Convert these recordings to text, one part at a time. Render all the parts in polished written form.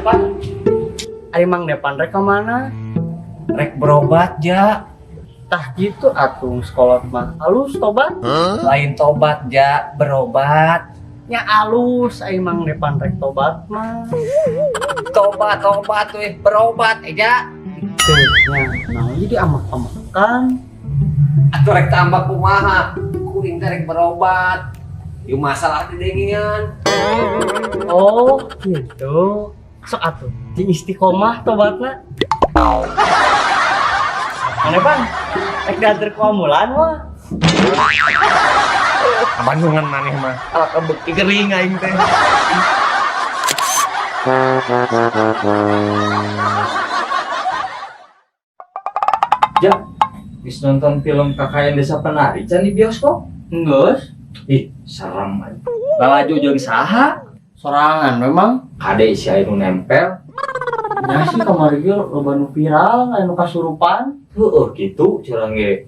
Depan. Ari Mang Depan rek kemana? Rek berobat ja. Tah gitu atung sekolot mah. Halus tobat? Lain tobat ja, berobat. Nya alus Ari Mang Depan rek tobat mah. Tobat weh, berobat ja. Teh nya nah jadi amak-amakan. Atuh rek tambah kumaha. Kuring teh rek berobat. Ieu masalah didengian. Oh, gitu. Sok atuh, jeung istiqomah tobatna. Mana Bang? Rek diantar ku amulan mah. Bandungan maneh mah. Kebeki gering aing teh. Ja, bis nonton film Kakak Desa Penari can di bioskop? Geus, Ih, serem aja. Balaju jeung saha? sorangan memang. Kade si anu nempel. Ya sih kamari ge loba nu viral, anu kasurupan. Heueuh kitu curang ge.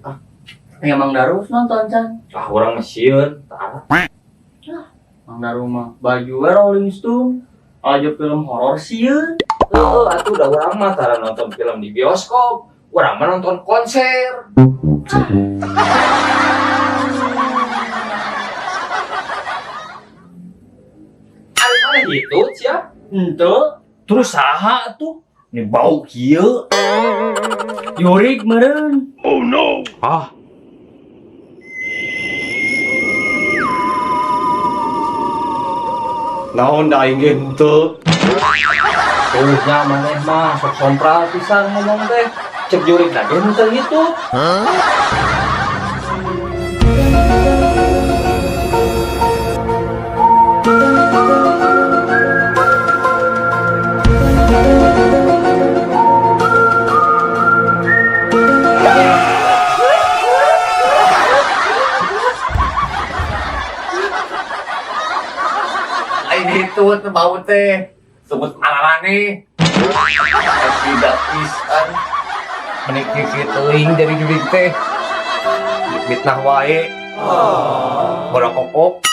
Ya Mang Darus nonton can. Ah urang mah sieun, tah. Mang Darus mah baju we Rolling Stone. Aja film horor sieun. Heueuh atuh da urang mah tara nonton film di bioskop. Urang mah nonton konser. Ari mana gitu cia? Henteu, Terus saha tuh? Ini bau kieu. Yurik meureun. Ah, Naon da aing ge henteu. tuh nya maneh mah sok sompral pisan ngomong teh. Cek jurik na ge henteu gitu. Lain itu teh bau teh. Sebut alalane. Tidak pisan. Meniki kitu teuing dari jurik teh. Mitnah wae. Bola kokok.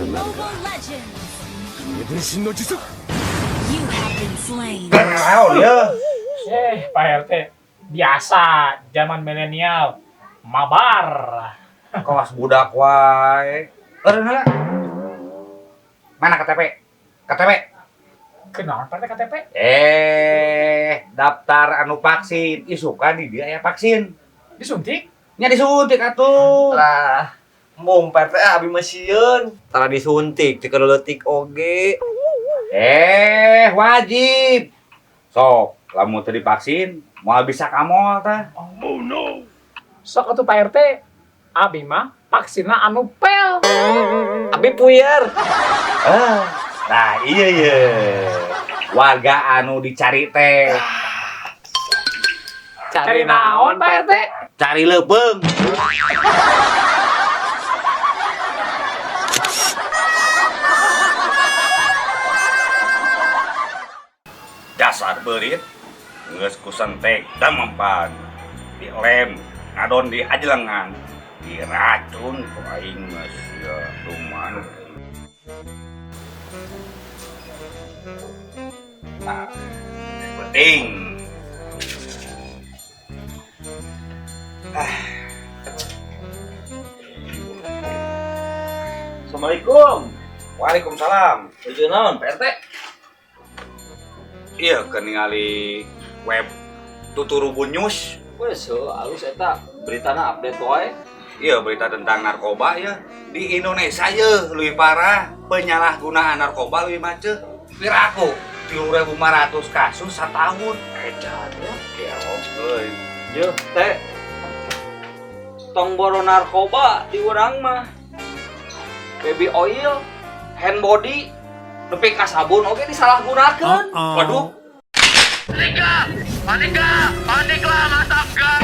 Mobile Legends! You have been slain. Naon ya? Pak RT, biasa zaman milenial, mabar. Kelas budak wae. Heula. Mana KTP? KTP. Kenal Pak RT KTP? Daftar anu vaksin. Isuka di dia aya vaksin. Disuntik? Nya disuntik atuh. Lah, mung PT abi masieun. Tara disuntik ti leutik oge. Wajib. Sok, lamun teu divaksin, moal bisa kamol tah. Sok atuh Pak RT, abi mah vaksina anu pel. Abi puyer. Nah, iya. Warga anu dicari teh. Cari naon Pak RT? Cari leupeung. Dasar beurit geus kusentek da mempan dilem ngadon di ajelengan diracun ku aing mah sia duman. Nah, penting. Assalamualaikum. Waalaikumsalam. Tujuh naon, Pak RT? Iya, keningali web Tuturubun News. Wes, halus eta beritana update wae. Iya, berita tentang narkoba ya. Di Indonesia ya, lebih parah. Penyalahgunaan narkoba lebih macet. Piraku, 3.500 kasus setahun. Edan ya. Keok, euy. Yo, teh. Tong boro narkoba di urang mah. Baby oil, hand body, nepi ka sabun oge disalahgunakeun. Waduh.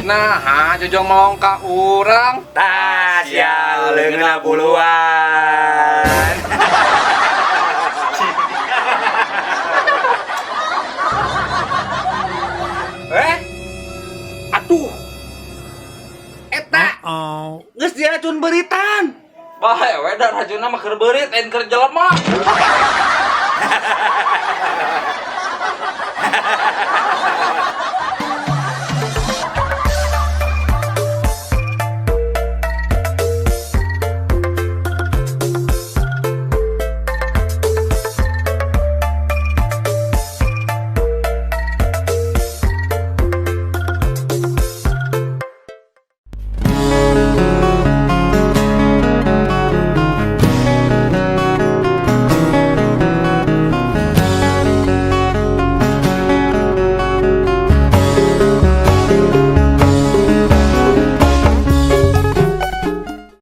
Nah, jojong melongkak urang. Tasya leungeuna buluan. ada racunna mah keur beurit lain keur jelema.